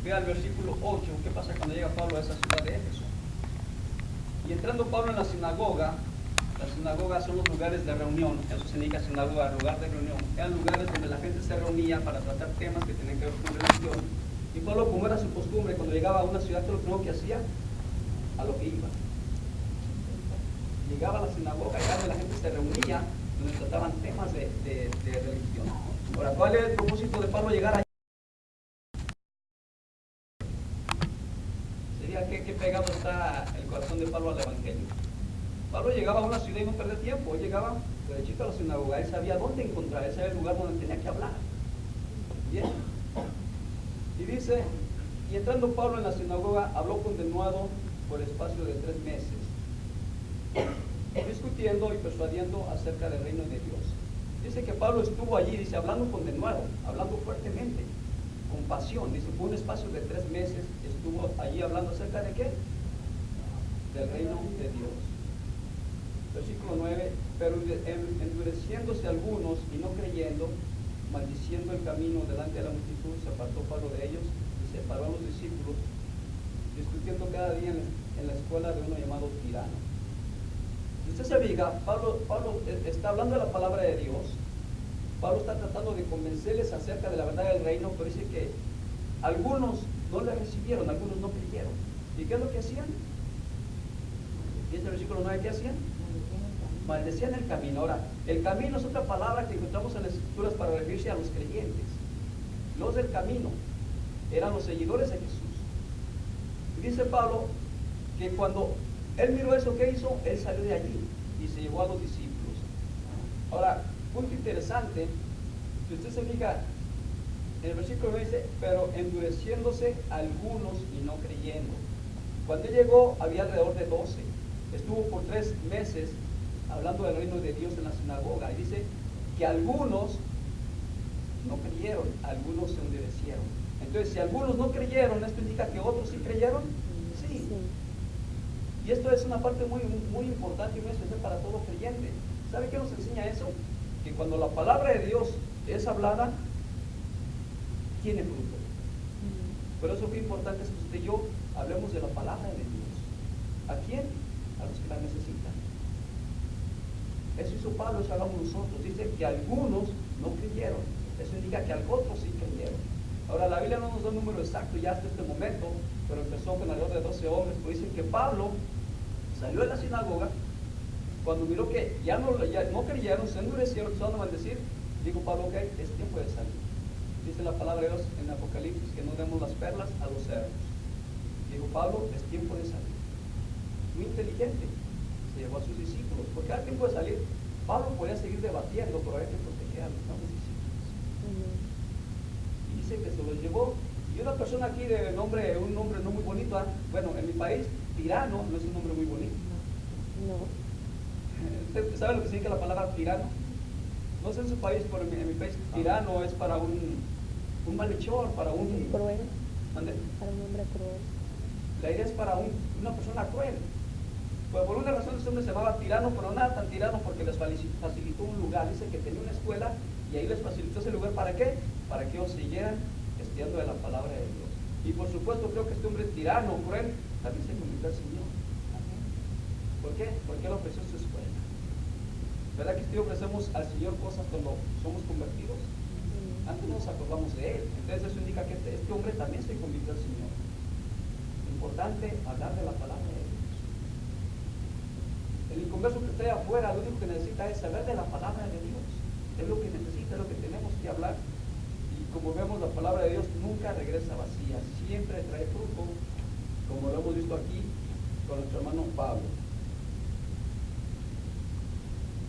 ve al versículo 8, ¿qué pasa cuando llega Pablo a esa ciudad de Éfeso? Y entrando Pablo en la sinagoga, las sinagogas son los lugares de reunión, eso significa sinagoga, lugar de reunión. Eran lugares donde la gente se reunía para tratar temas que tenían que ver con religión. Y Pablo, como era su costumbre, cuando llegaba a una ciudad, ¿qué es lo primero que hacía? A lo que iba. Llegaba a la sinagoga, y donde la gente se reunía, donde trataban temas de religión. Ahora, ¿cuál es el propósito de Pablo llegar allá? Sería que pegado está el corazón de Pablo al Evangelio. Pablo llegaba a una ciudad y no perdía tiempo, él llegaba derechito a la sinagoga, él sabía dónde encontrar, ese era el lugar donde tenía que hablar. Bien. Y dice, y entrando Pablo en la sinagoga, habló condenuado por espacio de 3 meses, discutiendo y persuadiendo acerca del reino de Dios. Dice que Pablo estuvo allí, dice, hablando condenuado, hablando fuertemente, con pasión. Dice, fue un espacio de 3 meses, estuvo allí hablando acerca de qué? Del reino de Dios. Versículo 9, pero endureciéndose algunos y no creyendo, maldiciendo el camino delante de la multitud, se apartó Pablo de ellos y separó a los discípulos, discutiendo cada día en la escuela de uno llamado Tirano. Si usted se fija, Pablo está hablando de la palabra de Dios. Pablo está tratando de convencerles acerca de la verdad del reino, pero dice que algunos no le recibieron, algunos no creyeron. ¿Y qué es lo que hacían? Dice el versículo 9, ¿qué hacían? Maldecían el camino. Ahora, el camino es otra palabra que encontramos en las escrituras para referirse a los creyentes. Los del camino eran los seguidores de Jesús. Y dice Pablo que cuando él miró eso, ¿qué hizo? Él salió de allí y se llevó a los discípulos. Ahora, punto interesante, si usted se fija, en el versículo 9 dice, pero endureciéndose algunos y no creyendo. Cuando él llegó, había alrededor de 12. Estuvo por 3 meses hablando del reino de Dios en la sinagoga. Y dice que algunos no creyeron, algunos se endurecieron. Entonces, si algunos no creyeron, ¿esto indica que otros sí creyeron? Sí. Y esto es una parte muy, muy importante y muy especial para todo creyente. ¿Sabe qué nos enseña eso? Que cuando la palabra de Dios es hablada, tiene fruto. Por eso qué importante es que usted y yo hablemos de la palabra de Dios. ¿A quién? A los que la necesitan. Eso hizo Pablo, eso hagamos nosotros. Dice que algunos no creyeron. Eso indica que otros sí creyeron. Ahora, la Biblia no nos da un número exacto ya hasta este momento, pero empezó con alrededor de 12 hombres. Pues dicen que Pablo salió de la sinagoga, cuando miró que ya no creyeron, se endurecieron, empezaron a maldecir, dijo Pablo, ok, es tiempo de salir. Dice la palabra de Dios en Apocalipsis que no demos las perlas a los cerdos. Dijo Pablo, es tiempo de salir. Muy inteligente. Se llevó a sus discípulos, porque al tiempo de salir, Pablo podía seguir debatiendo, pero había que proteger a los nuevos discípulos. Y dice que se los llevó. Y una persona aquí de nombre, un nombre no muy bonito, bueno, en mi país, Tirano no es un nombre muy bonito. No. ¿Usted sabe lo que significa la palabra tirano? No sé en su país, pero en mi país, tirano es para un malhechor, para un... Cruel. ¿Dónde? Para un hombre cruel. La idea es para una persona cruel. Pues por una razón este hombre se llamaba tirano, pero nada tan tirano porque les facilitó un lugar. Dice que tenía una escuela y ahí les facilitó ese lugar. ¿Para qué? Para que ellos siguieran estudiando de la palabra de Dios. Y por supuesto creo que este hombre tirano, cruel, también se convirtió al Señor. ¿Por qué? Porque él ofreció su escuela. ¿Verdad que si ofrecemos al Señor cosas cuando somos convertidos? Antes no nos acordamos de Él. Entonces eso indica que este hombre también se convirtió al Señor. Importante hablar de la palabra de Dios. El inconverso que esté afuera, lo único que necesita es saber de la palabra de Dios. Es lo que necesita, es lo que tenemos que hablar. Y como vemos, la palabra de Dios nunca regresa vacía. Siempre trae fruto, como lo hemos visto aquí con nuestro hermano Pablo.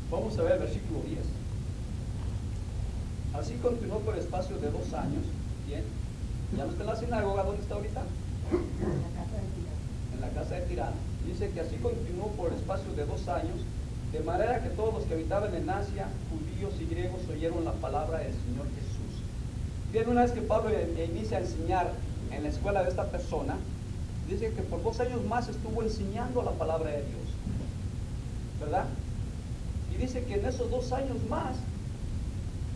Vamos a ver el versículo 10. Así continuó por espacio de 2 años. Bien. Ya no está en la sinagoga. ¿Dónde está ahorita? En la casa de Tirano. Dice que así continuó por espacio de 2 años, de manera que todos los que habitaban en Asia, judíos y griegos, oyeron la palabra del Señor Jesús. Bien, una vez que Pablo inicia a enseñar en la escuela de esta persona, dice que por 2 años más estuvo enseñando la palabra de Dios. ¿Verdad? Y dice que en esos 2 años más,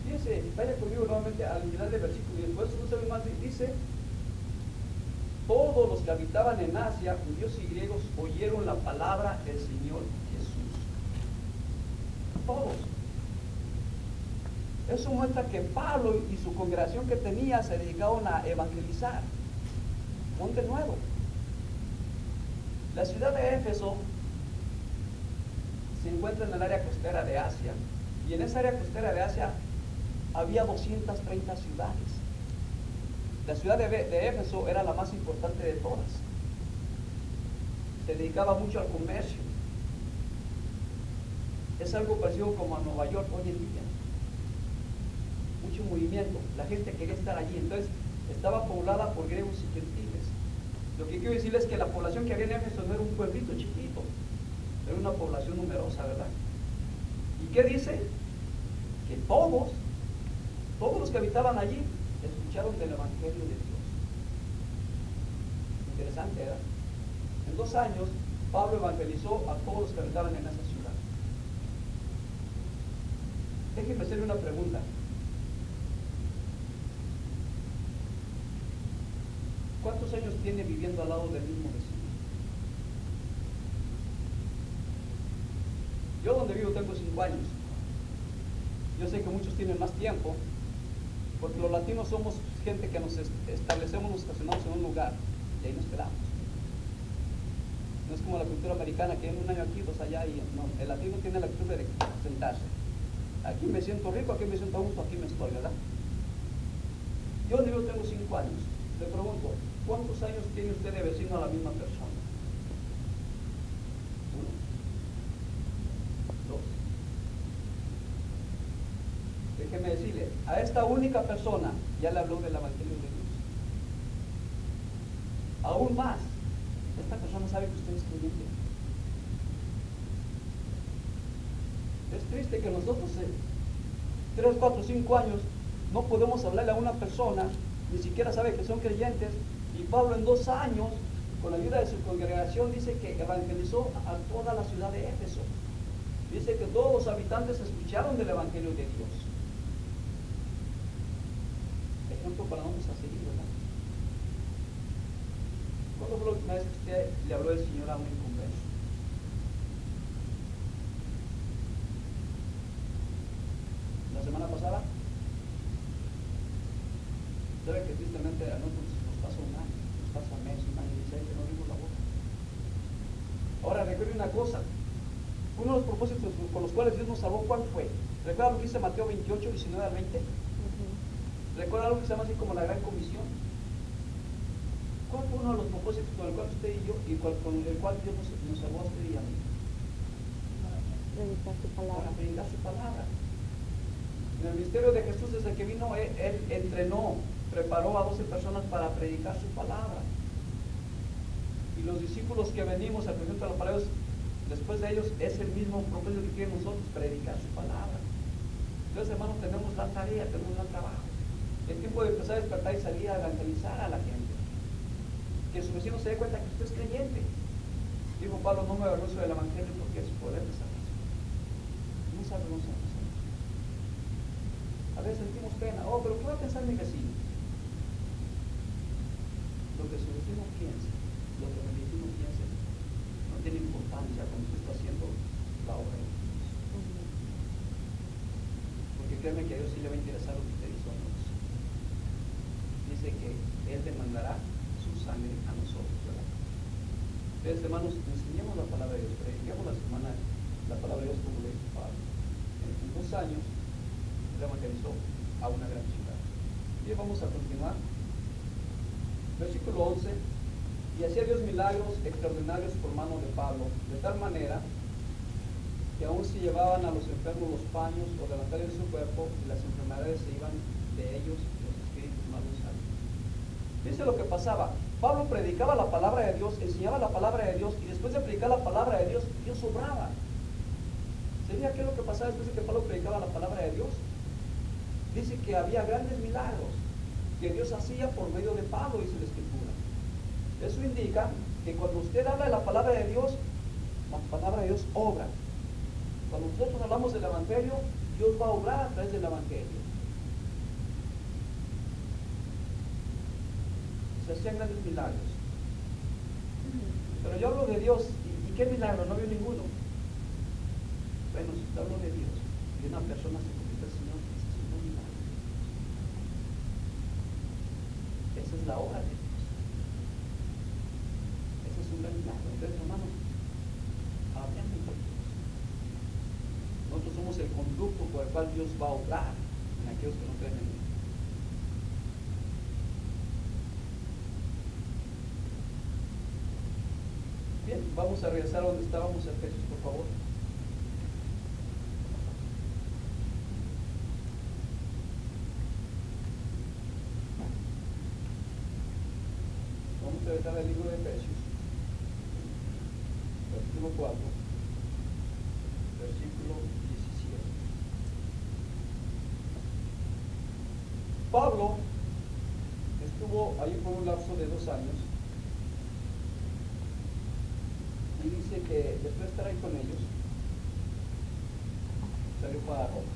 fíjense, vaya conmigo nuevamente al final del versículo 10, no sabe más, dice todos los que habitaban en Asia, judíos y griegos, oyeron la palabra del Señor Jesús. Todos. Eso muestra que Pablo y su congregación que tenía se dedicaban a evangelizar. Monte Nuevo. La ciudad de Éfeso se encuentra en el área costera de Asia, y en esa área costera de Asia había 230 ciudades. La ciudad de Éfeso era la más importante de todas. Se dedicaba mucho al comercio. Es algo parecido como a Nueva York hoy en día. Mucho movimiento, la gente quería estar allí, entonces estaba poblada por griegos y gentiles. Lo que quiero decirles es que la población que había en Éfeso no era un pueblito chiquito, era una población numerosa, ¿verdad? ¿Y qué dice? Que todos los que habitaban allí escucharon del Evangelio de Dios. Interesante, ¿verdad? En 2 años, Pablo evangelizó a todos los que habitaban en esa ciudad. Déjenme hacerle una pregunta. ¿Cuántos años tiene viviendo al lado del mismo vecino? Yo donde vivo tengo 5 años. Yo sé que muchos tienen más tiempo, porque los latinos somos gente que nos establecemos, nos estacionamos en un lugar y ahí nos quedamos. No es como la cultura americana, que en 1 año aquí, 2 allá, y no, el latino tiene la costumbre de sentarse. Aquí me siento rico, aquí me siento a gusto, aquí me estoy, ¿verdad? Yo donde vivo tengo 5 años. Le pregunto, ¿cuántos años tiene usted de vecino a la misma persona? 1, 2. Déjeme decirle, a esta única persona ya le habló del Evangelio de Dios. Aún más, esta persona sabe que usted es creyente. Es triste que nosotros en 3, 4, 5 años no podemos hablarle a una persona, ni siquiera sabe que son creyentes, y Pablo en 2 años, con la ayuda de su congregación, dice que evangelizó a toda la ciudad de Éfeso. Dice que todos los habitantes escucharon del Evangelio de Dios. Ejemplo para nosotros a seguir, ¿verdad? ¿Cuándo fue la última vez que usted le habló del Señor a un inconverso? ¿La semana pasada? Sabe que tristemente a nosotros nos pasa 1 año, nos pasa un mes, 1 año y 6 que no abrimos la boca. Ahora recuerde una cosa, uno de los propósitos con los cuales Dios nos salvó, ¿cuál fue? ¿Recuerda lo que dice Mateo 28, 19 al 20? ¿Recuerda algo que se llama así como la gran comisión? ¿Cuál fue uno de los propósitos con el cual usted y yo, con el cual Dios nos salvó a usted y a mí? Predicar su palabra. Para predicar su palabra. En el ministerio de Jesús, desde que vino, él entrenó, preparó a 12 personas para predicar su palabra. Y los discípulos que venimos al presente de la palabra, después de ellos, es el mismo propósito que tiene nosotros, predicar su palabra. Entonces, hermanos, tenemos la tarea, tenemos el trabajo. Es tiempo de empezar a despertar y salir a evangelizar a la gente. Que su vecino se dé cuenta que usted es creyente. Dijo Pablo, no me avergüenzo del Evangelio porque es poder de salvación. No se avergüenza de nosotros. A veces sentimos pena. Oh, pero ¿qué va a pensar mi vecino? Lo que su vecino piense, lo que mi vecino piense, no tiene importancia cuando usted está haciendo la obra de Dios. Porque créanme que a Dios sí le va a interesar lo que usted hizo a nosotros. Dice que Él demandará su sangre a nosotros, ¿verdad? Entonces, hermanos, enseñemos la palabra de Dios, prediquemos la semana la palabra de Dios como le dijo Pablo. En 2 años, Él evangelizó a una gran ciudad. Y vamos a continuar. Versículo 11. Y hacía Dios milagros extraordinarios por mano de Pablo, de tal manera que aún si llevaban a los enfermos los paños o delantales de su cuerpo, y las enfermedades se iban de ellos, los espíritus malos salían. Dice lo que pasaba. Pablo predicaba la palabra de Dios, enseñaba la palabra de Dios, y después de predicar la palabra de Dios, Dios obraba. ¿Sabía qué es lo que pasaba después de que Pablo predicaba la palabra de Dios? Dice que había grandes milagros que Dios hacía por medio de Pablo, dice la Escritura. Eso indica que cuando usted habla de la palabra de Dios, la palabra de Dios obra. Cuando nosotros hablamos del Evangelio, Dios va a obrar a través del Evangelio. Se hacían grandes milagros. Pero yo hablo de Dios, ¿y qué milagro? No veo ninguno. Bueno, si te hablo de Dios y una persona se convierte al Señor, ese es un buen milagro. Esa es la obra de Dios. Ese es un gran milagro. Entonces, hermanos, hablemos de Dios. Nosotros somos el conducto por el cual Dios va a obrar en aquellos que no creen en Él. Bien, vamos a regresar a donde estábamos, Efesios, por favor. Vamos a regresar al libro de Efesios, capítulo 4, versículo 17. Pablo estuvo ahí por un lapso de 2 años. Y dice que después de estar ahí con ellos, salió para Roma.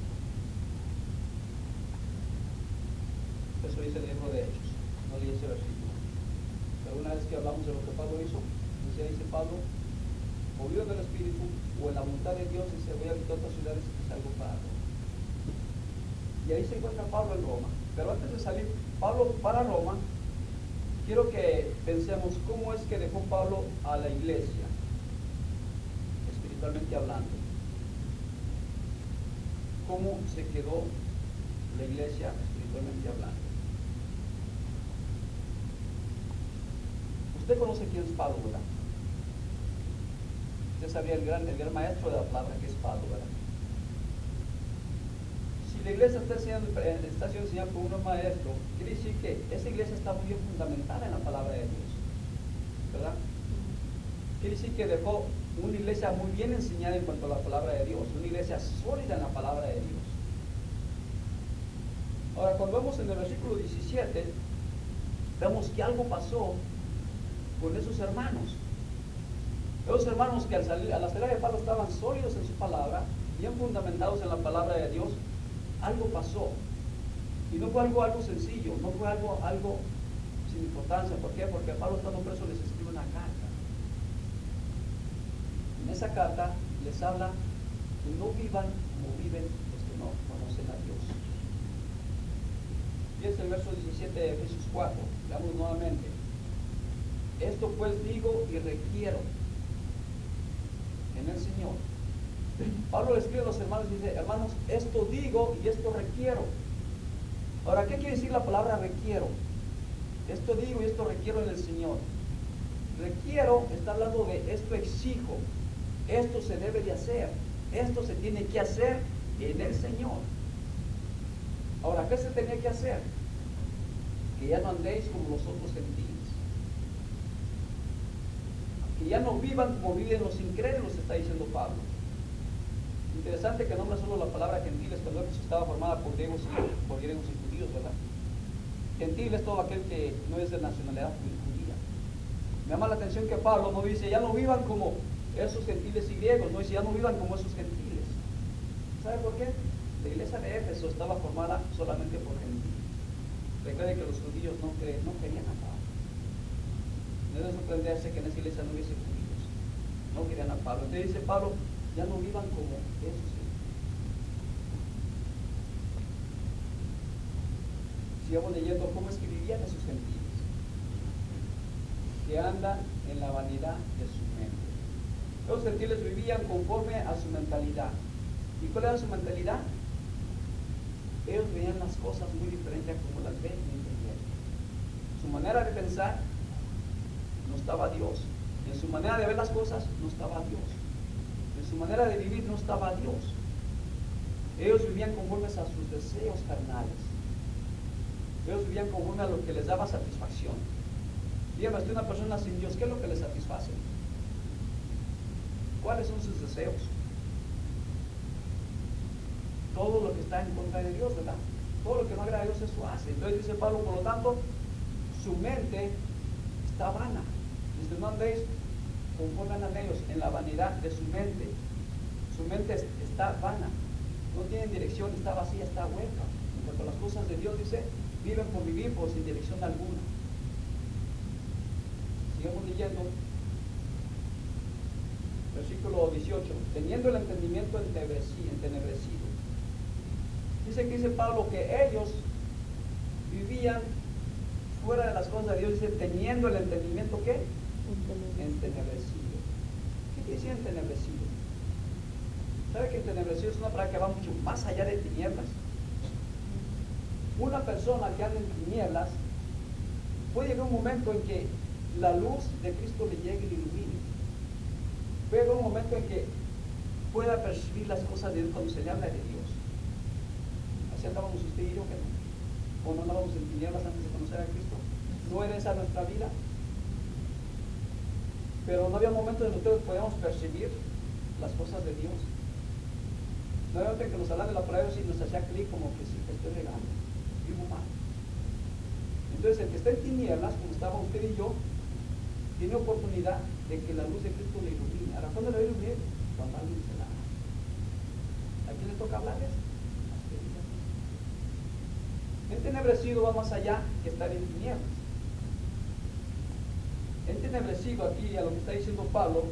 Eso dice el libro de Hechos, no leí ese versículo. Pero una vez que hablamos de lo que Pablo hizo, dice Pablo, movido del Espíritu o en la voluntad de Dios, dice, voy a visitar otras ciudades y salgo para Roma. Y ahí se encuentra Pablo en Roma. Pero antes de salir Pablo para Roma, quiero que pensemos cómo es que dejó Pablo a la iglesia, espiritualmente hablando. ¿Cómo se quedó la iglesia espiritualmente hablando? Usted conoce quién es Pablo, ¿verdad? Usted sabía el gran maestro de la palabra que es Pablo, ¿verdad? Si la iglesia está siendo enseñada por un maestro, quiere decir que esa iglesia está muy bien fundamentada en la palabra de Dios, ¿verdad? Quiere decir que dejó una iglesia muy bien enseñada en cuanto a la palabra de Dios, una iglesia sólida en la palabra de Dios. Ahora, cuando vemos en el versículo 17, vemos que algo pasó con esos hermanos. Esos hermanos que a la salida de Pablo estaban sólidos en su palabra, bien fundamentados en la palabra de Dios, algo pasó. Y no fue algo sencillo, no fue algo sin importancia. ¿Por qué? Porque Pablo, estando preso, les escribe una carta. En esa carta les habla que no vivan como viven los que no conocen a Dios. Fíjense el verso 17 de Efesios 4, leamos nuevamente. Esto pues digo y requiero en el Señor. Pablo le escribe a los hermanos y dice, hermanos, esto digo y esto requiero. Ahora, ¿qué quiere decir la palabra requiero? Esto digo y esto requiero en el Señor. Requiero está hablando de esto exijo, esto se debe de hacer, esto se tiene que hacer en el Señor. Ahora, ¿qué se tenía que hacer? Que ya no andéis como los otros gentiles. Que ya no vivan como viven los incrédulos, está diciendo Pablo. Interesante que nombra solo la palabra gentiles, cuando eso estaba formada por griegos y judíos, ¿verdad? Gentil es todo aquel que no es de nacionalidad judía. Me llama la atención que Pablo no dice, ya no vivan como esos gentiles y griegos, no dice, ya no vivan como esos gentiles. ¿Sabe por qué? La iglesia de Éfeso estaba formada solamente por gentiles. Recuerde que los judíos no querían a Pablo. No debe sorprenderse que en esa iglesia no hubiese judíos. No querían a Pablo. Entonces dice Pablo, ya no vivan como esos gentiles. Sigamos leyendo cómo es que vivían esos gentiles. Que andan en la vanidad de su mente. Los gentiles vivían conforme a su mentalidad. ¿Y cuál era su mentalidad? Ellos veían las cosas muy diferentes a como las ven en el creyente. Su manera de pensar no estaba Dios. En su manera de ver las cosas no estaba Dios. En su manera de vivir no estaba Dios. Ellos vivían conforme a sus deseos carnales. Ellos vivían conforme a lo que les daba satisfacción. Dígame, usted, una persona sin Dios, ¿qué es lo que le satisface? ¿Cuáles son sus deseos? Todo lo que está en contra de Dios, ¿verdad? Todo lo que no agrada a Dios, eso hace. Entonces dice Pablo, por lo tanto, su mente está vana. Dice, no andéis conforme andan ellos en la vanidad de su mente. Su mente está vana, no tiene dirección, está vacía, está hueca. En cuanto a las cosas de Dios, dice, viven por vivir, por sin dirección alguna. Sigamos leyendo versículo 18, teniendo el entendimiento entenebrecido. Dice Pablo que ellos vivían fuera de las cosas de Dios, dice teniendo el entendimiento ¿qué? Entenebrecido. ¿Qué quiere decir entenebrecido? ¿Sabe que entenebrecido es una palabra que va mucho más allá de tinieblas? Una persona que anda en tinieblas puede llegar un momento en que la luz de Cristo le llegue y le ilumine. Puede llegar un momento en que pueda percibir las cosas de Dios cuando se le habla de Dios. Así andábamos usted y yo, que no. O no andábamos en tinieblas antes de conocer a Cristo. No era esa nuestra vida. Pero no había momentos en los que nosotros podíamos percibir las cosas de Dios. No había momento en que nos hablaban de la palabra de Dios y nos hacía clic como que sí, estoy regando, vivo mal. Entonces el que está en tinieblas, como estaba usted y yo, tiene oportunidad de que la luz de Cristo le ilumine. Ahora, ¿cuándo le va a iluminar? Cuando alguien se la haga. ¿A quién le toca hablarles? A usted y a mí. Entenebrecido va más allá que estar en tinieblas. Entenebrecido aquí, a lo que está diciendo Pablo,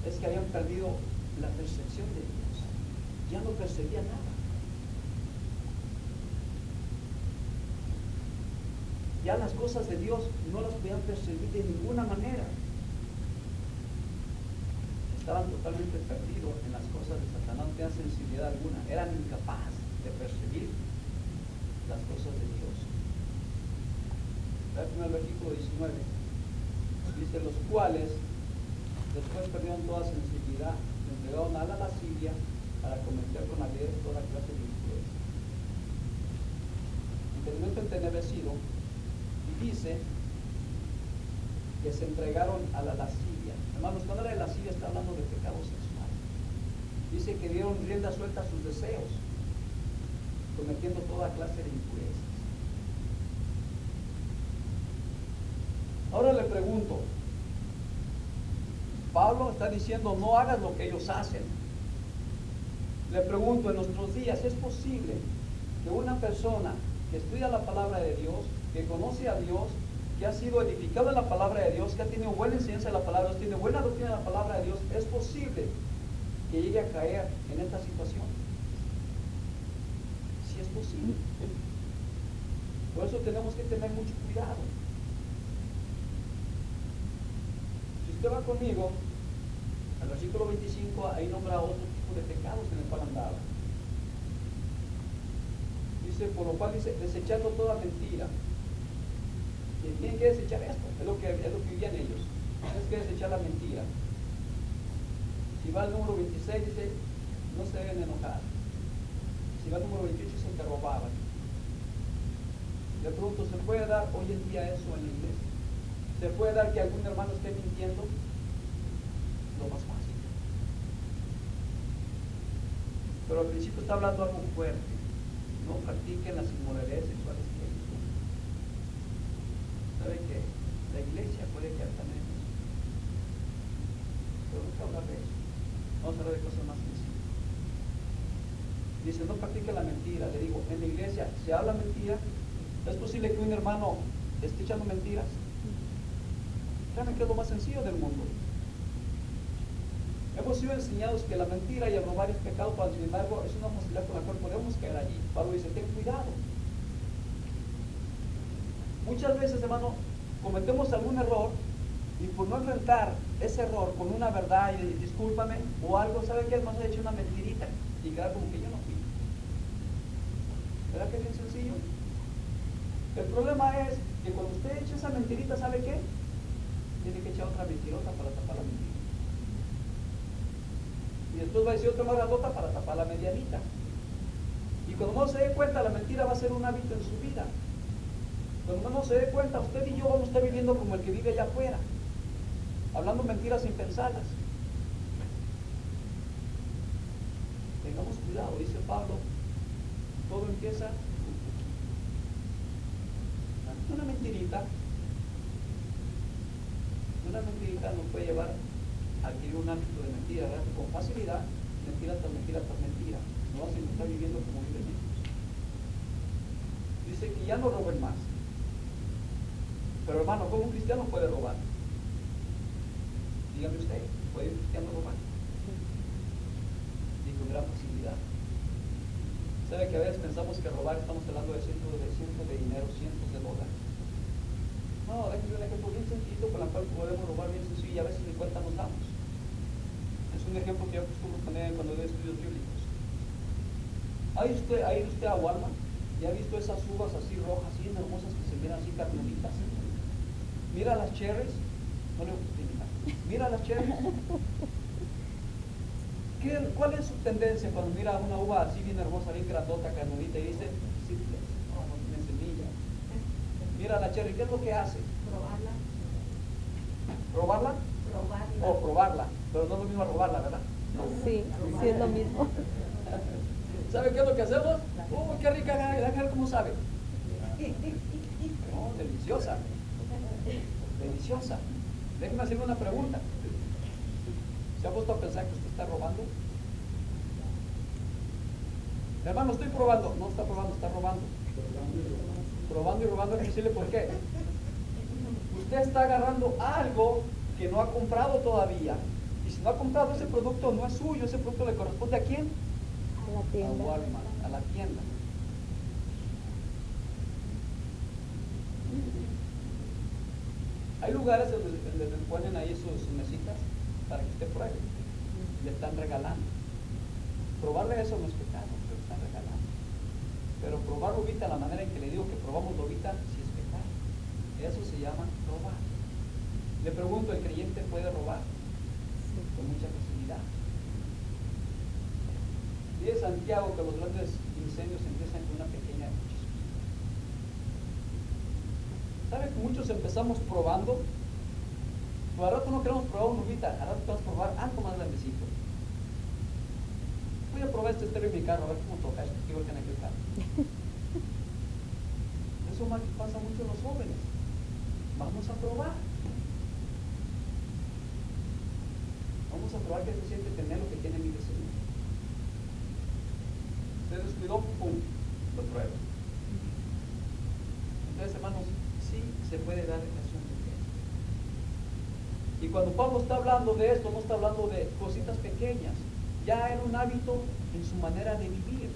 es que habían perdido la percepción de Dios. Ya no percibía nada. Ya las cosas de Dios no las podían percibir de ninguna manera. Estaban totalmente perdidos en las cosas de Satanás, no tenían sensibilidad alguna, eran incapaces de percibir las cosas de Dios. El primer versículo 19 dice: los cuales después perdieron toda sensibilidad, se entregaron a la lascivia para cometer con alegría toda clase de impureza. Entendimiento entenebrecido. Y dice que se entregaron a la lascivia. Hermanos, cuando habla de lascivia está hablando de pecado sexual. Dice que dieron rienda suelta a sus deseos, cometiendo toda clase de impurezas. Ahora le pregunto, Pablo está diciendo no hagas lo que ellos hacen. Le pregunto, en nuestros días, ¿es posible que una persona que estudia la palabra de Dios, que conoce a Dios, que ha sido edificado en la palabra de Dios, que ha tenido buena enseñanza de la palabra de Dios, tiene buena doctrina de la palabra de Dios, es posible que llegue a caer en esta situación? Sí es posible. Por eso tenemos que tener mucho cuidado. Si usted va conmigo al versículo 25, ahí nombra otro tipo de pecados en el cual andaba. Dice, por lo cual dice, desechando toda mentira. Y tienen que desechar esto, es lo que vivían ellos. Tienes que desechar la mentira. Si va al número 26, dice, no se deben enojar. Si va al número 28, dice que robaban. De pronto, ¿se puede dar hoy en día eso en la iglesia? ¿Se puede dar que algún hermano esté mintiendo? Lo más fácil. Pero al principio está hablando algo fuerte. No practiquen las inmoralidades sexuales que ellos son. ¿Sabe que la iglesia puede quedar también en eso? Pero no hay que hablar de eso. Vamos a hablar de cosas más sencillas. Dice, no practiquen la mentira. Le digo, en la iglesia se habla mentira. ¿Es posible que un hermano esté echando mentiras? Créanme que es lo más sencillo del mundo. Hemos sido enseñados que la mentira y el robar es pecado, pero sin embargo es una facilidad con la cual podemos caer allí. Pablo dice, ten cuidado. Muchas veces, hermano, cometemos algún error y por no enfrentar ese error con una verdad y discúlpame o algo, ¿sabe qué? Hermano, he hecho una mentirita y quedar como que yo no fui. ¿Verdad que es bien sencillo? El problema es que cuando usted echa esa mentirita, ¿sabe qué? Tiene que echar otra mentirota para tapar la mentira. Y después va a decir otra más grandota para tapar la medianita. Y cuando uno se dé cuenta, la mentira va a ser un hábito en su vida. Cuando uno se dé cuenta, usted y yo vamos a estar viviendo como el que vive allá afuera, hablando mentiras sin pensarlas. Tengamos cuidado, dice Pablo, todo empieza una mentirita. Una mentirita nos puede llevar a adquirir un hábito de mentira, ¿verdad? Con facilidad, mentira tras mentira tras mentira. No vas a estar viviendo como viven ellos. Dice que ya no roben más. Pero hermano, ¿cómo un cristiano puede robar? Dígame usted. ¿Puede un cristiano robar? Y con gran facilidad. ¿Sabe que a veces pensamos que robar estamos hablando de cientos de dinero, cientos de dólares? No, déjenme un ejemplo bien sencillo con el cual podemos robar bien sencillo y a veces ni cuenta nos damos. Es un ejemplo que yo acostumbro poner cuando doy estudios bíblicos. ¿Ha ido usted a Walmart y ha visto esas uvas así rojas, así hermosas que se miran así carnelitas? Mira las cherries, no le gusta imitar. Mira las cherries. ¿Cuál es su tendencia cuando mira una uva así bien hermosa, bien grandota, carnelita y dice, sí, no tiene semilla? Mira la cherry, ¿qué es lo que hace? Probarla. ¿Robarla? Probarla. O probarla, pero no es lo mismo robarla, ¿verdad? Sí, sí es lo mismo. ¿Sabe qué es lo que hacemos? ¡Uy, qué rica! Déjame ver cómo sabe. No, deliciosa. Deliciosa. Déjeme hacerle una pregunta. ¿Se ha puesto a pensar que usted está robando? Hermano, estoy probando. No está probando, está robando. Probando y robando, hay que decirle por qué. Usted está agarrando algo que no ha comprado todavía. Y si no ha comprado ese producto, no es suyo. Ese producto le corresponde ¿a quién? A la tienda. A Walmart, a la tienda. Hay lugares donde les ponen ahí sus mesitas para que usted pruebe. Le están regalando. Probarle eso no es pecado, pero están regalando. Pero probar uvita, la manera en que le digo que probamos uvita, sí es pecado. Eso se llama robar. Le pregunto, ¿el creyente puede robar? Sí. Con mucha facilidad. Dice Santiago que los grandes incendios empiezan con una pequeña chispa. ¿Sabe que muchos empezamos probando? Pues al rato no queremos probar una uvita, al rato queremos probar algo más grandecito. Voy a probar este estéreo en mi carro, a ver cómo toca esto, igual que en aquel carro. Eso más que pasa mucho en los jóvenes. Vamos a probar. Vamos a probar qué se siente tener lo que tiene mi vecino. Se descuidó, pum, lo prueba. Entonces, hermanos, sí se puede dar relación de fe. Y cuando Pablo está hablando de esto, no está hablando de cositas pequeñas. Ya era un hábito en su manera de vivir.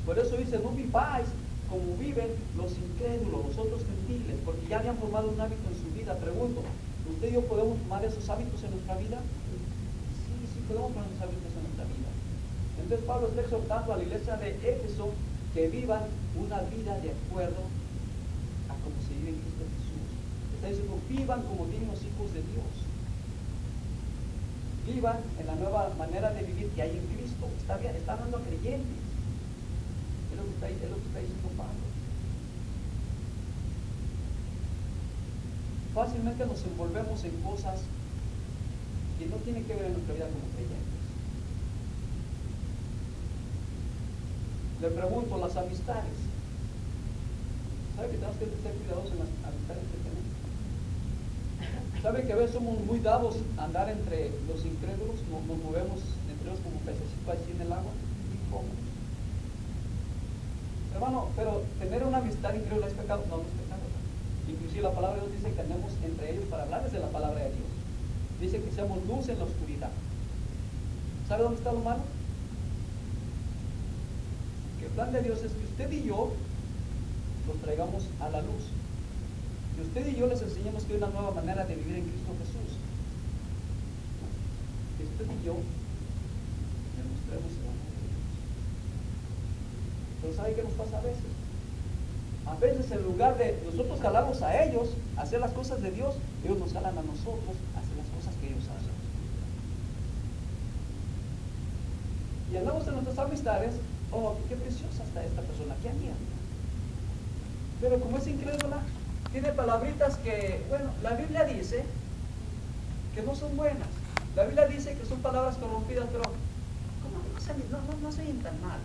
Por eso dice, no viváis como viven los incrédulos, los otros gentiles, porque ya habían formado un hábito en su vida. Pregunto, ¿usted y yo podemos tomar esos hábitos en nuestra vida? Sí, podemos tomar esos hábitos en nuestra vida. Entonces Pablo está exhortando a la iglesia de Éfeso que vivan una vida de acuerdo a cómo se vive en Cristo Jesús. Está diciendo, vivan como dignos hijos de Dios. Vivan en la nueva manera de vivir que hay en Cristo. Está bien, está hablando a creyentes. Es lo que está diciendo Pablo. Fácilmente nos envolvemos en cosas que no tienen que ver en nuestra vida como creyentes. Le pregunto, las amistades. ¿Sabe que tenemos que ser cuidadosos en las amistades que tenemos? ¿Sabe que a veces somos muy dados a andar entre los incrédulos? Nos movemos entre ellos como pececitos así en el agua. ¿Y cómo? Hermano, pero tener una amistad incrédula es pecado. No, no es pecado. Inclusive la palabra de Dios dice que andemos entre ellos para hablarles de la palabra de Dios. Dice que seamos luz en la oscuridad. ¿Sabe dónde está lo malo? Que el plan de Dios es que usted y yo los traigamos a la luz. Que usted y yo les enseñemos que hay una nueva manera de vivir en Cristo Jesús. Que usted y yo demostremos el amor de Dios. Pero ¿sabe qué nos pasa a veces? A veces en lugar de nosotros jalarlos a ellos a hacer las cosas de Dios, ellos nos jalan a nosotros a hacer las cosas que ellos hacen. Y andamos en nuestras amistades, oh, qué preciosa está esta persona, qué amiga. Pero como es incrédula, tiene palabritas que, bueno, la Biblia dice que no son buenas. La Biblia dice que son palabras corrompidas, pero como no se oyen tan mal.